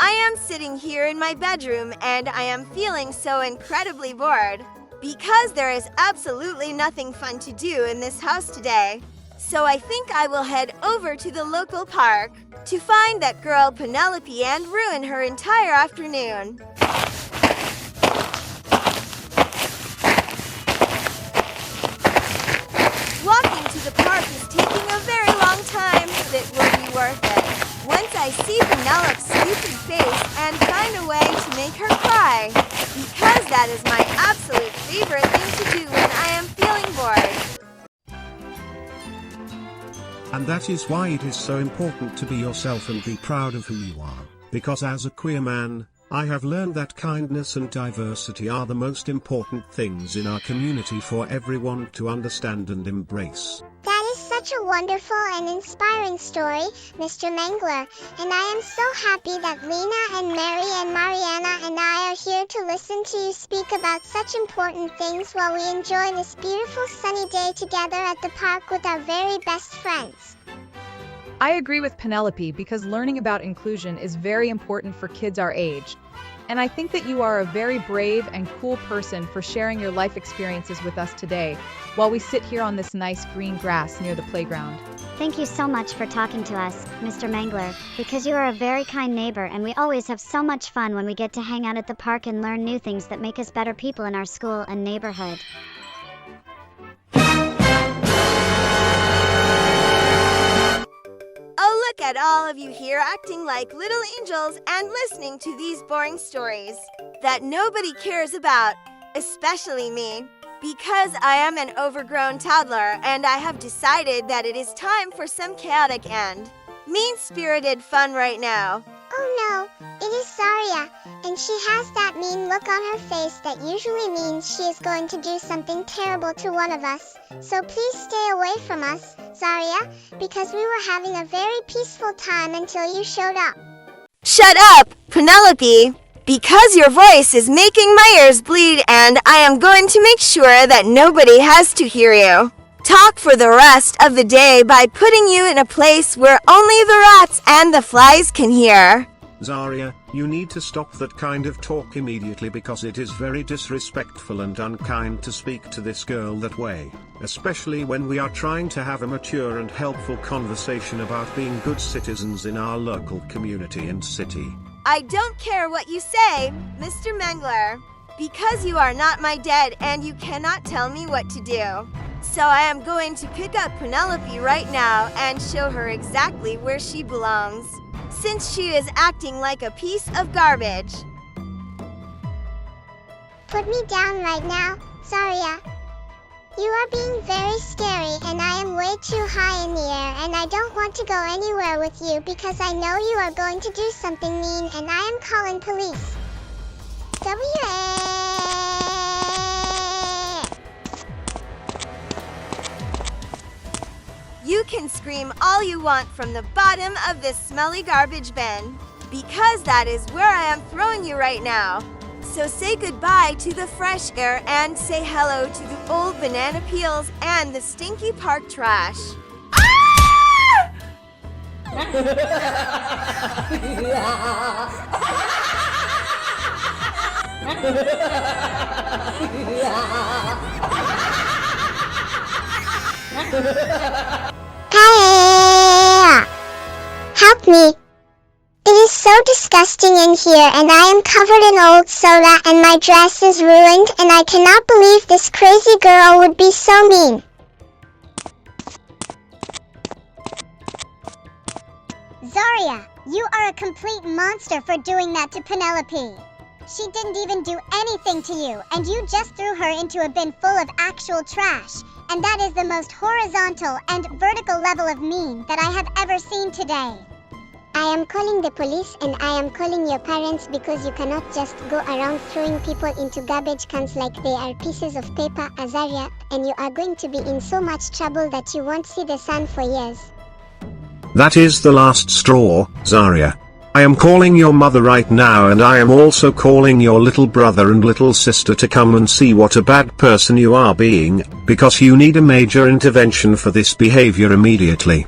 I am sitting here in my bedroom and I am feeling so incredibly bored because there is absolutely nothing fun to do in this house today. So I think I will head over to the local park to find that girl Penelope and ruin her entire afternoon. Walking to the park is taking a very long time, but it will be worth it once I see Penelope's stupid face and find a way to make her cry, because that is my absolute favorite thing to do when I am feeling bored. And that is why it is so important to be yourself and be proud of who you are, because as a queer man, I have learned that kindness and diversity are the most important things in our community for everyone to understand and embrace. That is such a wonderful and inspiring story, Mr. Mangler, and I am so happy that Lena and Mary and Mariana and I are here to listen to you speak about such important things while we enjoy this beautiful sunny day together at the park with our very best friends. I agree with Penelope because learning about inclusion is very important for kids our age. And I think that you are a very brave and cool person for sharing your life experiences with us today, while we sit here on this nice green grass near the playground. Thank you so much for talking to us, Mr. Mangler, because you are a very kind neighbor and we always have so much fun when we get to hang out at the park and learn new things that make us better people in our school and neighborhood. Oh, look at all of you here acting like little angels and listening to these boring stories that nobody cares about, especially me, because I am an overgrown toddler and I have decided that it is time for some chaotic and mean-spirited fun right now. Oh no, it is Zarya, and she has that mean look on her face that usually means she is going to do something terrible to one of us. So please stay away from us, Zarya, because we were having a very peaceful time until you showed up. Shut up, Penelope! Because your voice is making my ears bleed and I am going to make sure that nobody has to hear you talk for the rest of the day by putting you in a place where only the rats and the flies can hear. Zarya, you need to stop that kind of talk immediately because it is very disrespectful and unkind to speak to this girl that way, especially when we are trying to have a mature and helpful conversation about being good citizens in our local community and city. I don't care what you say, Mr. Mangler, because you are not my dad and you cannot tell me what to do. So I am going to pick up Penelope right now and show her exactly where she belongs, since she is acting like a piece of garbage. Put me down right now, Zarya. You are being very scary and I am way too high in the air and I don't want to go anywhere with you because I know you are going to do something mean and I am calling police. You can scream all you want from the bottom of this smelly garbage bin, because that is where I am throwing you right now. So say goodbye to the fresh air and say hello to the old banana peels and the stinky park trash. Help me. It is so disgusting in here and I am covered in old soda and my dress is ruined and I cannot believe this crazy girl would be so mean. Zarya, you are a complete monster for doing that to Penelope. She didn't even do anything to you, and you just threw her into a bin full of actual trash. And that is the most horizontal and vertical level of mean that I have ever seen today. I am calling the police and I am calling your parents because you cannot just go around throwing people into garbage cans like they are pieces of paper, Zarya, and you are going to be in so much trouble that you won't see the sun for years. That is the last straw, Zarya. I am calling your mother right now and I am also calling your little brother and little sister to come and see what a bad person you are being, because you need a major intervention for this behavior immediately.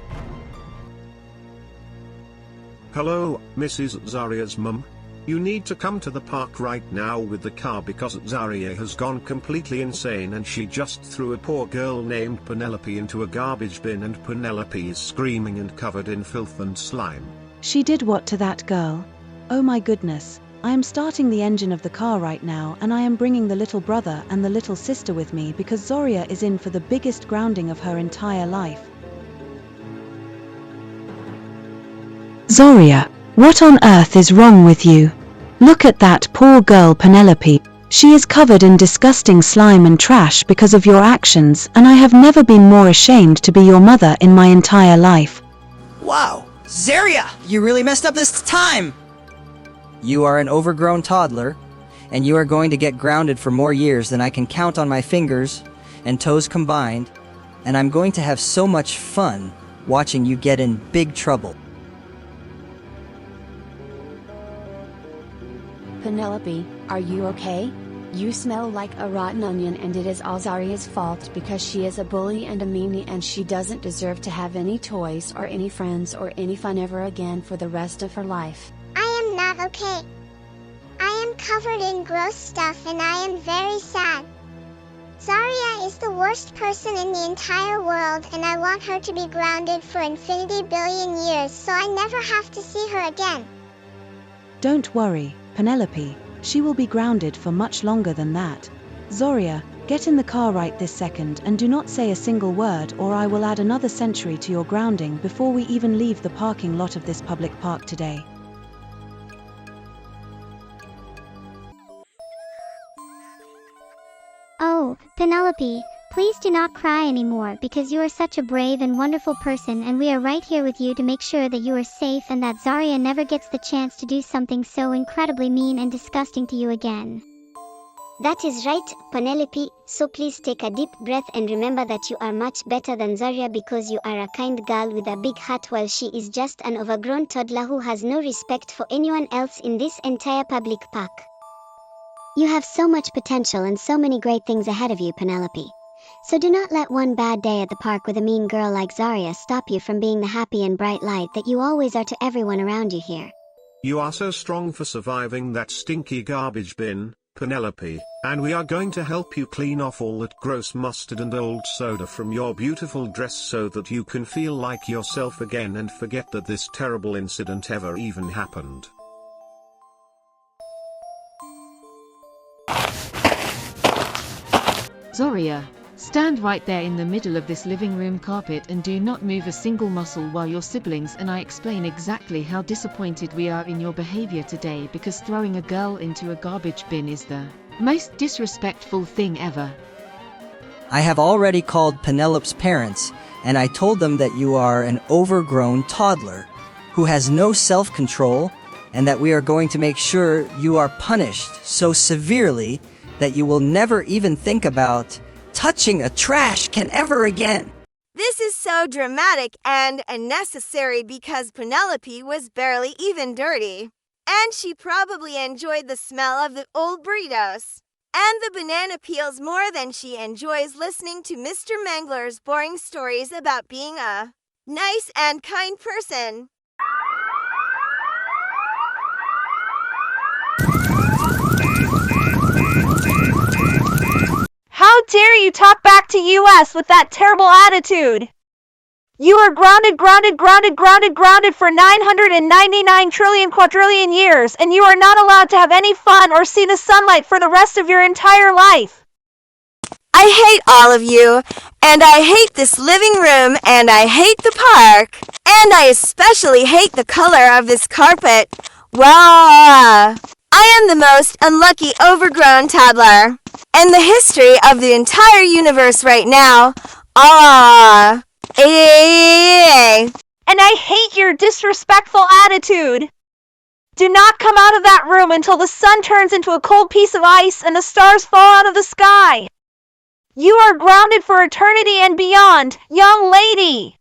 Hello, Mrs. Zarya's mum. You need to come to the park right now with the car because Zarya has gone completely insane and she just threw a poor girl named Penelope into a garbage bin and Penelope is screaming and covered in filth and slime. She did what to that girl? Oh my goodness. I am starting the engine of the car right now and I am bringing the little brother and the little sister with me because Zarya is in for the biggest grounding of her entire life. Zarya, what on earth is wrong with you? Look at that poor girl Penelope. She is covered in disgusting slime and trash because of your actions, and I have never been more ashamed to be your mother in my entire life. Wow, Zarya, you really messed up this time! You are an overgrown toddler, and you are going to get grounded for more years than I can count on my fingers and toes combined, and I'm going to have so much fun watching you get in big trouble. Penelope, are you okay? You smell like a rotten onion and it is all Zarya's fault because she is a bully and a meanie and she doesn't deserve to have any toys or any friends or any fun ever again for the rest of her life. I am not okay. I am covered in gross stuff and I am very sad. Zarya is the worst person in the entire world and I want her to be grounded for infinity billion years so I never have to see her again. Don't worry, Penelope, she will be grounded for much longer than that. Zarya, get in the car right this second and do not say a single word or I will add another century to your grounding before we even leave the parking lot of this public park today. Oh, Penelope, please do not cry anymore because you are such a brave and wonderful person and we are right here with you to make sure that you are safe and that Zarya never gets the chance to do something so incredibly mean and disgusting to you again. That is right, Penelope, so please take a deep breath and remember that you are much better than Zarya because you are a kind girl with a big heart while she is just an overgrown toddler who has no respect for anyone else in this entire public park. You have so much potential and so many great things ahead of you, Penelope. So do not let one bad day at the park with a mean girl like Zarya stop you from being the happy and bright light that you always are to everyone around you here. You are so strong for surviving that stinky garbage bin, Penelope, and we are going to help you clean off all that gross mustard and old soda from your beautiful dress so that you can feel like yourself again and forget that this terrible incident ever even happened. Zarya, stand right there in the middle of this living room carpet and do not move a single muscle while your siblings and I explain exactly how disappointed we are in your behavior today because throwing a girl into a garbage bin is the most disrespectful thing ever. I have already called Penelope's parents, and I told them that you are an overgrown toddler who has no self-control and that we are going to make sure you are punished so severely that you will never even think about touching a trash can ever again. This is so dramatic and unnecessary because Penelope was barely even dirty. And she probably enjoyed the smell of the old burritos and the banana peels more than she enjoys listening to Mr. Mangler's boring stories about being a nice and kind person. How dare you talk back to us with that terrible attitude? You are grounded for 999 trillion quadrillion years, and you are not allowed to have any fun or see the sunlight for the rest of your entire life. I hate all of you, and I hate this living room, and I hate the park, and I especially hate the color of this carpet. Wow! I am the most unlucky overgrown toddler in the history of the entire universe right now. Ah! And I hate your disrespectful attitude. Do not come out of that room until the sun turns into a cold piece of ice and the stars fall out of the sky. You are grounded for eternity and beyond, young lady.